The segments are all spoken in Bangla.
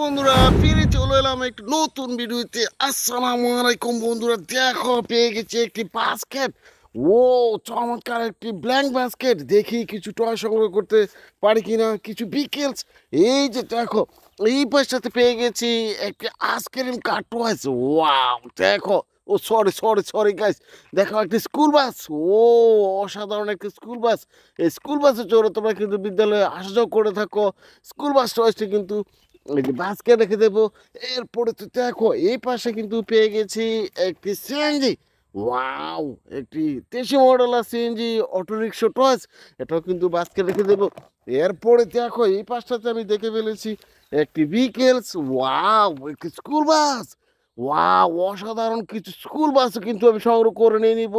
বন্ধুরা ফিরে চলে এলাম একটি নতুন ভিডিওতে। আসসালামু আলাইকুম বন্ধুরা, দেখো পেয়ে গেছি একটি বাস্কেট। ও চমৎকার একটি ব্ল্যাঙ্ক বাস্কেট। দেখি কিছু টয় সংগ্রহ করতে পারি কিনা, কিছু বিকেলস। এই যে দেখো, এই পাশটাতে পেয়ে গেছি একটি আইসক্রিম কার টয়েস। ওয়াও দেখো, ও সরি সরি সরি গাইস, দেখো একটি স্কুল বাস। ও অসাধারণ একটি স্কুল বাস। এই স্কুল বাসে চড়ে তোমরা কিন্তু বিদ্যালয়ে আসা যাওয়া করে থাকো। স্কুল বাস টয়েসটি কিন্তু এই যে বাসকে রেখে দেবো। এরপরে তো দেখো এই পাশে কিন্তু পেয়ে গেছি একটি সিএনজি। ওয়াও, একটি 23 মডেল সিএনজি অটোরিক্সা টয়েস। এটাও কিন্তু বাসকে রেখে দেবো। এরপরে দেখো এই পাশটাতে আমি দেখে ফেলেছি একটি ভিকেলস। ওয়াও, একটি স্কুল বাস। ওয়াও, অসাধারণ কিছু স্কুল বাসও কিন্তু আমি সংগ্রহ করে নিয়ে নিব।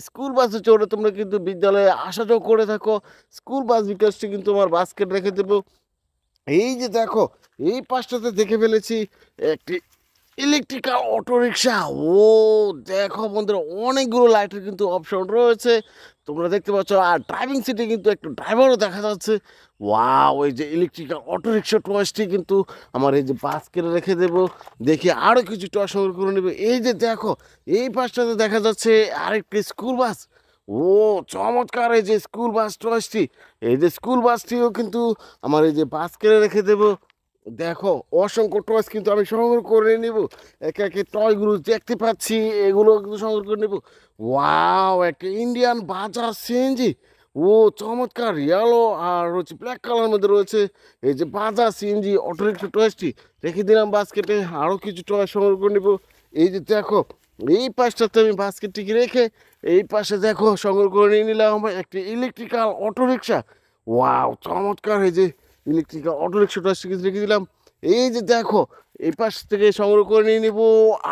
স্কুল বাসে চড়ে তোমরা কিন্তু বিদ্যালয়ে আসা যাওয়া করে থাকো। স্কুল বাস ভিকেলসটি কিন্তু আমার বাস্কেট রেখে দেবো। এই যে দেখো এই পাশটাতে দেখে ফেলেছি একটি ইলেকট্রিক্যাল অটোরিকশা। ও দেখো বন্ধুরা, অনেকগুলো লাইটের কিন্তু অপশন রয়েছে, তোমরা দেখতে পাচ্ছ। আর ড্রাইভিং সিটে কিন্তু একটু ড্রাইভারও দেখা যাচ্ছে। ওয়াও, এই যে ইলেকট্রিক্যাল অটোরিকশা টয়েসটি কিন্তু আমার এই যে বাস্কেটে রেখে দেবো। দেখি আরও কিছু টয় সংগ্রহ করে নেবে। এই যে দেখো এই পাশটাতে দেখা যাচ্ছে আরেকটি স্কুল বাস। ও চমৎকার, এই যে স্কুল বাস টয়েসটি। এই যে স্কুল বাসটিও কিন্তু আমার এই যে বাস্কেটে রেখে দেবো। দেখো অসংখ্য টয়েস কিন্তু আমি সংগ্রহ করে নিব। একে একে টয়গুলো দেখতে পাচ্ছি, এগুলো কিন্তু সংগ্রহ করে নেব। ওয়াও, একটা ইন্ডিয়ান বাজাজ সিএনজি। ও চমৎকার, ইয়েলো আর হচ্ছে ব্ল্যাক কালার মধ্যে রয়েছে। এই যে বাজাজ সিএনজি অটোরিক্সা টয়েসটি রেখে দিলাম বাস্কেটে। আরও কিছু টয় সংগ্রহ করে নেব। এই যে দেখো এই পাশটাতে আমি বাস্কেটটিকে রেখে এই পাশে দেখো সংগ্রহ করে নিয়ে নিলাম একটি ইলেকট্রিক্যাল অটোরিক্সা। ওয়াও চমৎকার, এই যে ইলেকট্রিক্যাল অটোরিক্সাটা রেখে দিলাম। এই যে দেখো এই পাশ থেকে সংগ্রহ করে নিয়ে নিব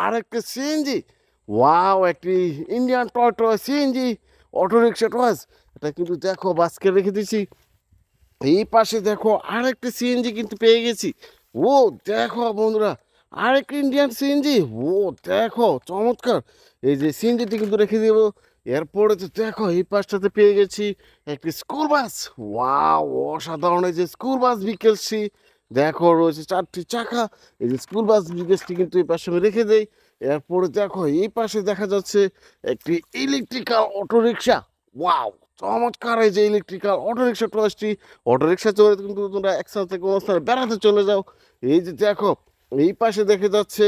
আর একটা সিএনজি। ওয়াও, একটি Indian toy toy CNG autorickshaw toys. এটা কিন্তু দেখো বাস্কে রেখে দিয়েছি। এই পাশে দেখো আরেকটা সিএনজি কিন্তু পেয়ে গেছি। ও দেখো বন্ধুরা, আরেকটা ইন্ডিয়ান সিএনজি। ও দেখো চমৎকার, এই যে সিএনজিটি কিন্তু রেখে দেবো। এরপরে তো দেখো এই পাশটাতে পেয়ে গেছি একটি স্কুল বাস। ওয়াও, অসাধারণ, এই যে স্কুল বাস বিকেলসি। দেখো রয়েছে 4টি চাকা। এই যে স্কুল বাস বিকেলসটি কিন্তু এই পাশে আমি রেখে দেই। এরপরে দেখো এই পাশে দেখা যাচ্ছে একটি ইলেকট্রিক্যাল অটোরিকশা। ওয়াও চমৎকার, এই যে ইলেকট্রিক্যাল অটোরিকশা টয়েসটি। অটোরিকশা চলে কিন্তু তোমরা এক স্থান থেকে অন্য স্থানে বেড়াতে চলে যাও। এই যে দেখো এই পাশে দেখে যাচ্ছে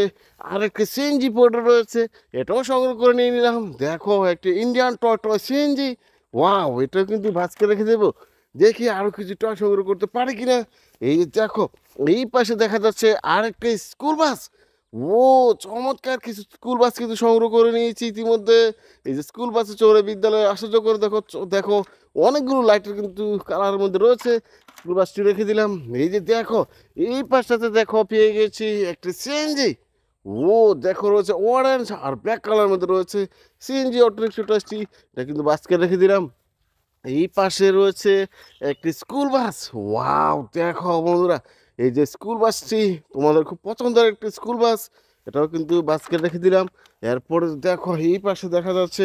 আরেকটি সিএনজি পড়ে রয়েছে, এটাও সংগ্রহ করে নিয়ে নিলাম। দেখো একটি Indian toy toy CNG. Wow, এটাও কিন্তু ভাঁজকে রেখে দেবো। দেখি আরও কিছু টয় সংগ্রহ করতে পারি কিনা। এই যে দেখো এই পাশে দেখা যাচ্ছে আরেকটি স্কুল বাস। ও চমৎকার, কিছু স্কুল বাস কিন্তু সংগ্রহ করে নিয়েছি ইতিমধ্যে। এই যে স্কুল বাসে চড়ে বিদ্যালয়ে আসা যাওয়া করে দেখো দেখো অনেকগুলো লাইটের কিন্তু কালারের মধ্যে রয়েছে। স্কুল বাসটি রেখে দিলাম। এই যে দেখো এই পাশটাতে দেখো পেয়ে গেছি একটি সিএনজি। ও দেখো রয়েছে অরেঞ্জ আর ব্ল্যাক কালার মধ্যে রয়েছে সিএনজি অটোরিক্সা টয়েসটি। এটা কিন্তু বাসকে রেখে দিলাম। এই পাশে রয়েছে একটি স্কুল বাস। ওয়াও দেখো বন্ধুরা, এই যে স্কুল বাসটি তোমাদের খুব পছন্দের একটি স্কুল বাস। এটাও কিন্তু বাসকে রেখে দিলাম। এরপরে দেখো এই পাশে দেখা যাচ্ছে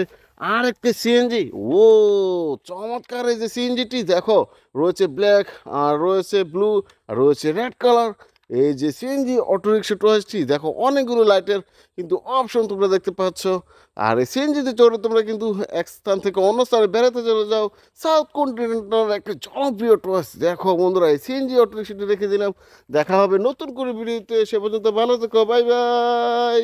আর একটি সিএনজি। ও চমৎকার, এই যে সিএনজিটি দেখো রয়েছে ব্ল্যাক আর রয়েছে ব্লু আর রয়েছে রেড কালার। এই যে সিএনজি অটোরিক্সা টয়েসটি দেখো অনেকগুলো লাইটের কিন্তু অপশন তোমরা দেখতে পাচ্ছ। আর এই সিএনজিতে চড়ে তোমরা কিন্তু এক স্থান থেকে অন্য স্থানে বেড়াতে চলে যাও। সাউথ কন্টিনেন্টাল একটা জনপ্রিয় টয়েস। দেখো বন্ধুরা এই সিএনজি অটোরিক্সাটি রেখে দিলাম। দেখা হবে নতুন করে ভিডিওতে, সে পর্যন্ত ভালো থেকো, বাই বাই।